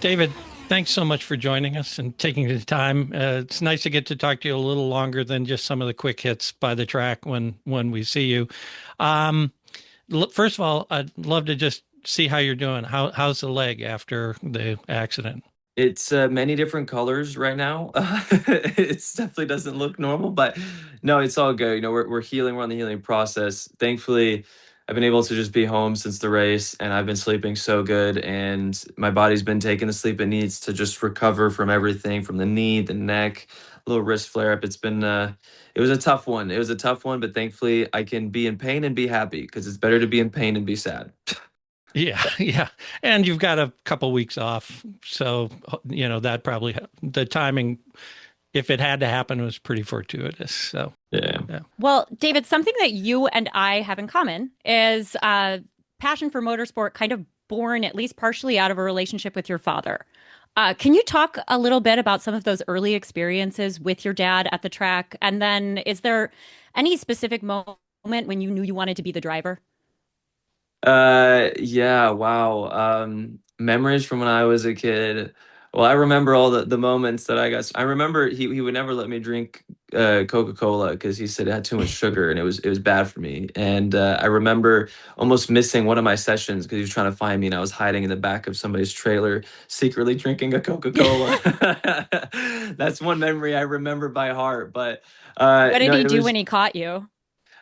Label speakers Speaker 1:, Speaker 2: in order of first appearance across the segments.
Speaker 1: David, thanks so much for joining us and taking the time. It's nice to get to talk to you a little longer than just some of the quick hits by the track when we see you. Um, First of all, I'd love to just see how you're doing. How's the leg after the accident?
Speaker 2: It's many different colors right now. It definitely doesn't look normal, but no, it's all good. We're healing. We're on the healing process. Thankfully, I've been able to just be home since the race, and I've been sleeping so good. And my body's been taking the sleep it needs to just recover from everything, from the knee, the neck, little wrist flare up. It was a tough one. It was a tough one, but thankfully, I can be in pain and be happy because it's better to be in pain and be sad.
Speaker 1: Yeah, yeah. And you've got a couple weeks off, so that probably the timing, if it had to happen, was pretty fortuitous. So,
Speaker 2: Yeah.
Speaker 1: yeah.
Speaker 3: Well, David, something that you and I have in common is passion for motorsport, kind of born at least partially out of a relationship with your father. Can you talk a little bit about some of those early experiences with your dad at the track? And then is there any specific moment when you knew you wanted to be the driver?
Speaker 2: Yeah, wow. Memories from when I was a kid. Well, I remember all the moments that I remember he would never let me drink Coca-Cola because he said it had too much sugar and it was bad for me. And I remember almost missing one of my sessions because he was trying to find me and I was hiding in the back of somebody's trailer, secretly drinking a Coca-Cola. That's one memory I remember by heart. But
Speaker 3: What did
Speaker 2: no,
Speaker 3: he
Speaker 2: it
Speaker 3: do
Speaker 2: was
Speaker 3: when he caught you?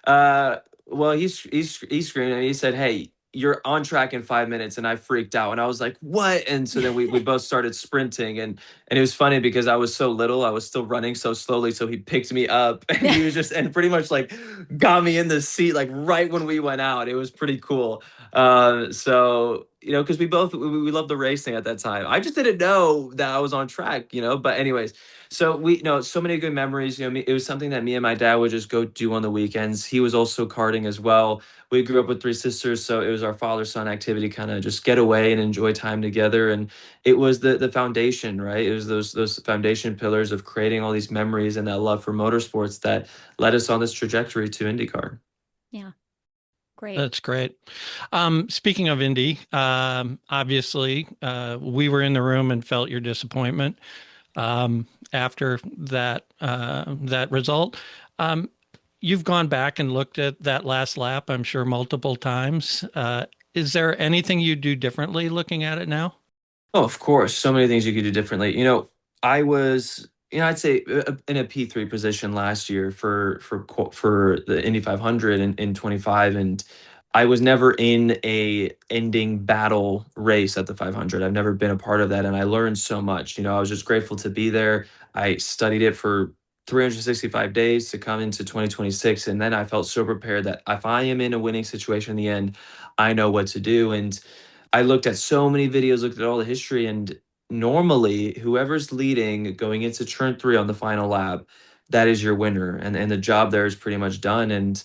Speaker 2: well, he screamed and he said, "Hey, you're on track in 5 minutes," and I freaked out and I was like, "What?" And so then we both started sprinting and it was funny because I was so little, I was still running so slowly, so he picked me up and he was just and pretty much like got me in the seat like right when we went out. It was pretty cool. So because we loved the racing at that time. I just didn't know that I was on track, But anyways, so so many good memories. It was something that me and my dad would just go do on the weekends. He was also karting as well. We grew up with three sisters, so it was our father-son activity, kind of just get away and enjoy time together. And it was the foundation, right? It was those foundation pillars of creating all these memories and that love for motorsports that led us on this trajectory to IndyCar.
Speaker 3: Yeah, great.
Speaker 1: That's great. Speaking of Indy, obviously, we were in the room and felt your disappointment after that result. Um, you've gone back and looked at that last lap, I'm sure, multiple times. Is there anything you do differently looking at it now?
Speaker 2: Oh, of course, so many things you could do differently. I was, I'd say in a P3 position last year for the Indy 500 in 25, and I was never in a ending battle race at the 500. I've never been a part of that, and I learned so much. I was just grateful to be there. I studied it for 365 days to come into 2026, and then I felt so prepared that if I am in a winning situation in the end, I know what to do. And I looked at so many videos, looked at all the history, and normally whoever's leading going into turn three on the final lap, that is your winner. And the job there is pretty much done. And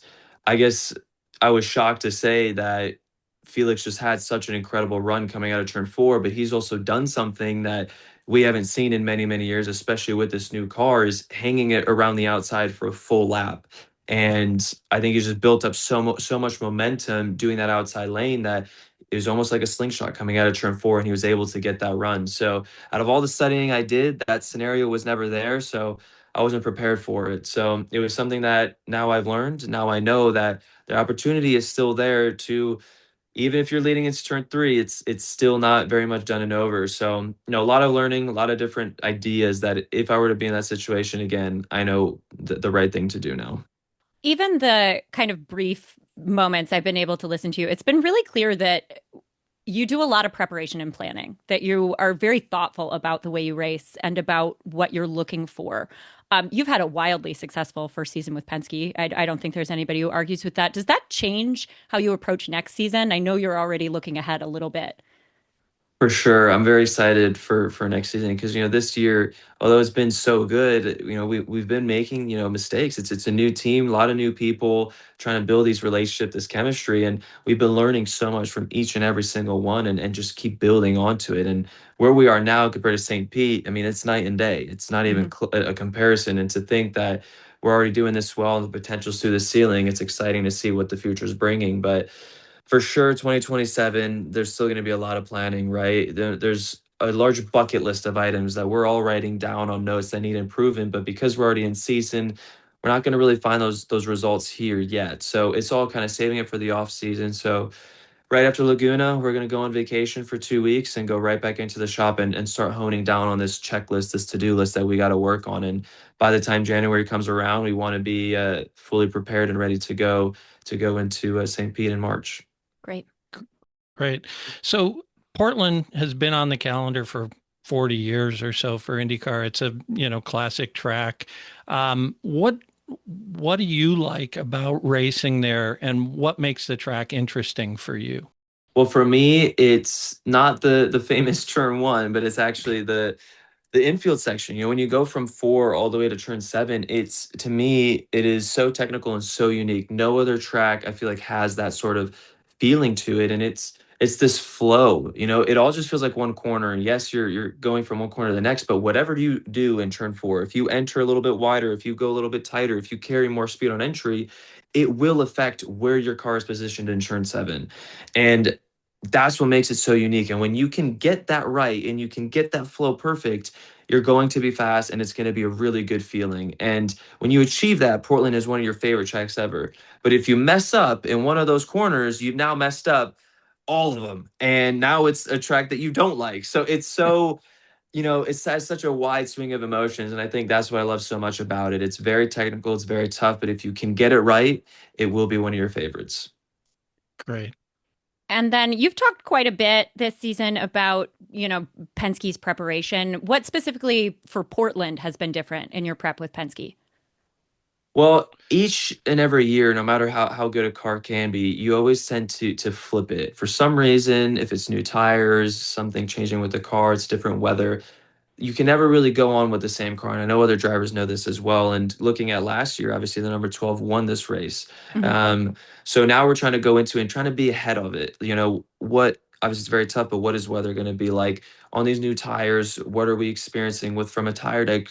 Speaker 2: I guess I was shocked to say that Felix just had such an incredible run coming out of turn four, but he's also done something that we haven't seen in many, many years, especially with this new car, is hanging it around the outside for a full lap. And I think he's just built up so much momentum doing that outside lane that it was almost like a slingshot coming out of turn four, and he was able to get that run. So, out of all the studying I did, that scenario was never there. So, I wasn't prepared for it. So, it was something that now I've learned. Now I know that the opportunity is still there to, even if you're leading into turn three, it's still not very much done and over. So, a lot of learning, a lot of different ideas that if I were to be in that situation again, I know the right thing to do now.
Speaker 3: Even the kind of brief moments I've been able to listen to you, it's been really clear that you do a lot of preparation and planning, that you are very thoughtful about the way you race and about what you're looking for. You've had a wildly successful first season with Penske. I don't think there's anybody who argues with that. Does that change how you approach next season? I know you're already looking ahead a little bit.
Speaker 2: For sure. I'm very excited for next season because this year, although it's been so good, we've been making, mistakes. It's a new team, a lot of new people trying to build these relationships, this chemistry, and we've been learning so much from each and every single one and just keep building onto it. And where we are now compared to St. Pete, I mean, it's night and day. It's not even
Speaker 3: Mhm.
Speaker 2: a comparison. And to think that we're already doing this well and the potential's through the ceiling, it's exciting to see what the future is bringing. But for sure, 2027, there's still going to be a lot of planning, right? There's a large bucket list of items that we're all writing down on notes that need improvement. But because we're already in season, we're not going to really find those results here yet. So it's all kind of saving it for the off season. So right after Laguna, we're going to go on vacation for 2 weeks and go right back into the shop and start honing down on this checklist, this to-do list that we got to work on. And by the time January comes around, we want to be fully prepared and ready to go into St. Pete in March.
Speaker 3: Great.
Speaker 1: Great. So Portland has been on the calendar for 40 years or so for IndyCar. It's a, classic track. What do you like about racing there, and what makes the track interesting for you?
Speaker 2: Well, for me, it's not the famous turn one, but it's actually the infield section. When you go from four all the way to turn seven, it's to me, it is so technical and so unique. No other track I feel like has that sort of feeling to it. And it's this flow. It all just feels like one corner. And yes, you're going from one corner to the next, but whatever you do in turn four, if you enter a little bit wider, if you go a little bit tighter, if you carry more speed on entry, it will affect where your car is positioned in turn seven. And that's what makes it so unique. And when you can get that right and you can get that flow perfect, you're going to be fast and it's going to be a really good feeling. And when you achieve that, Portland is one of your favorite tracks ever. But if you mess up in one of those corners, you've now messed up all of them. And now it's a track that you don't like. So it's so, it has such a wide swing of emotions. And I think that's what I love so much about it. It's very technical, it's very tough, but if you can get it right, it will be one of your favorites.
Speaker 1: Great.
Speaker 3: And then you've talked quite a bit this season about, Penske's preparation. What specifically for Portland has been different in your prep with Penske?
Speaker 2: Well, each and every year, no matter how good a car can be, you always tend to flip it. For some reason, if it's new tires, something changing with the car, it's different weather, you can never really go on with the same car. And I know other drivers know this as well. And looking at last year, obviously the number 12 won this race.
Speaker 3: Mhm.
Speaker 2: So now we're trying to go into and trying to be ahead of it. What obviously it's very tough, but what is weather going to be like on these new tires? What are we experiencing with from a tire deck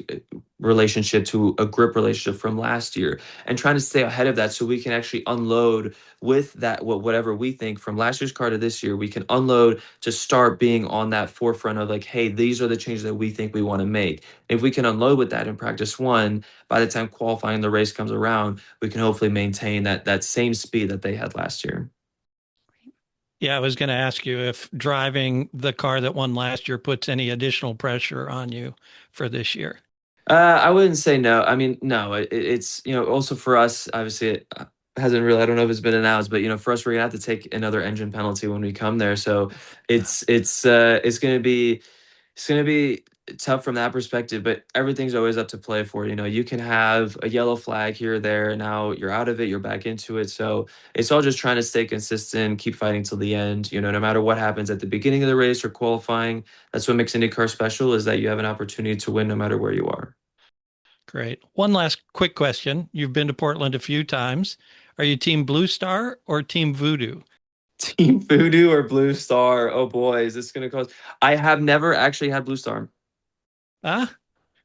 Speaker 2: relationship to a grip relationship from last year? And trying to stay ahead of that so we can actually unload with that, whatever we think from last year's car to this year, we can unload to start being on that forefront of like, hey, these are the changes that we think we want to make. If we can unload with that in practice one, by the time qualifying the race comes around, we can hopefully maintain that same speed that they had last year.
Speaker 1: Yeah, I was going to ask you if driving the car that won last year puts any additional pressure on you for this year.
Speaker 2: I wouldn't say no. I mean, no, it's, also for us, obviously it hasn't really, I don't know if it's been announced, but, for us, we're gonna have to take another engine penalty when we come there. So it's going to be tough from that perspective, but everything's always up to play for. You can have a yellow flag here or there. Now you're out of it, you're back into it. So it's all just trying to stay consistent, keep fighting till the end. No matter what happens at the beginning of the race or qualifying, that's what makes IndyCar special is that you have an opportunity to win no matter where you are.
Speaker 1: Great. One last quick question. You've been to Portland a few times. Are you team Blue Star or team Voodoo?
Speaker 2: Team Voodoo or Blue Star? Oh boy, is this going to cause? I have never actually had Blue Star.
Speaker 1: Ah,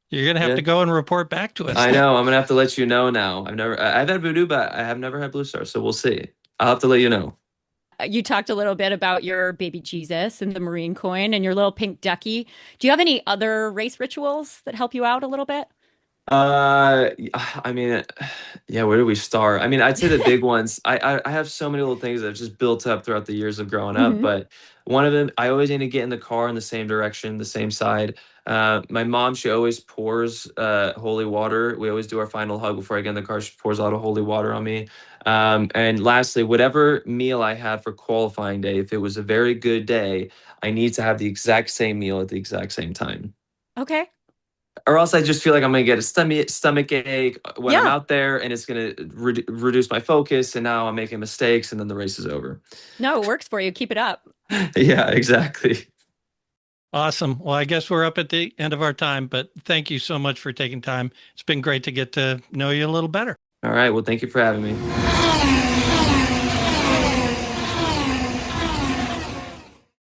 Speaker 1: you're going to have
Speaker 2: Yeah,
Speaker 1: to go and report back to us
Speaker 2: I
Speaker 1: then.
Speaker 2: know. I'm gonna have to let you know now. I've had Voodoo, but I have never had Blue Star. So we'll see. I'll have to let you know.
Speaker 3: You talked a little bit about your baby Jesus and the Marine coin and your little pink ducky. Do you have any other race rituals that help you out a little bit?
Speaker 2: I mean, yeah, where do we start? I mean, I'd say the big ones. I have so many little things that have just built up throughout the years of growing up,
Speaker 3: Hmm.
Speaker 2: but one of them, I always need to get in the car in the same direction, the same side. My mom, she always pours holy water. We always do our final hug before I get in the car. She pours a lot of holy water on me. And lastly, whatever meal I had for qualifying day, if it was a very good day, I need to have the exact same meal at the exact same time,
Speaker 3: Okay.
Speaker 2: or else I just feel like I'm gonna get a stomach ache when I'm
Speaker 3: Yeah.
Speaker 2: out there, and it's gonna reduce my focus, and now I'm making mistakes, and then the race is over.
Speaker 3: No, it works for you. Keep it up.
Speaker 2: Yeah, exactly.
Speaker 1: Awesome. Well, I guess we're up at the end of our time, but thank you so much for taking time. It's been great to get to know you a little better.
Speaker 2: All right. Well, thank you for having me.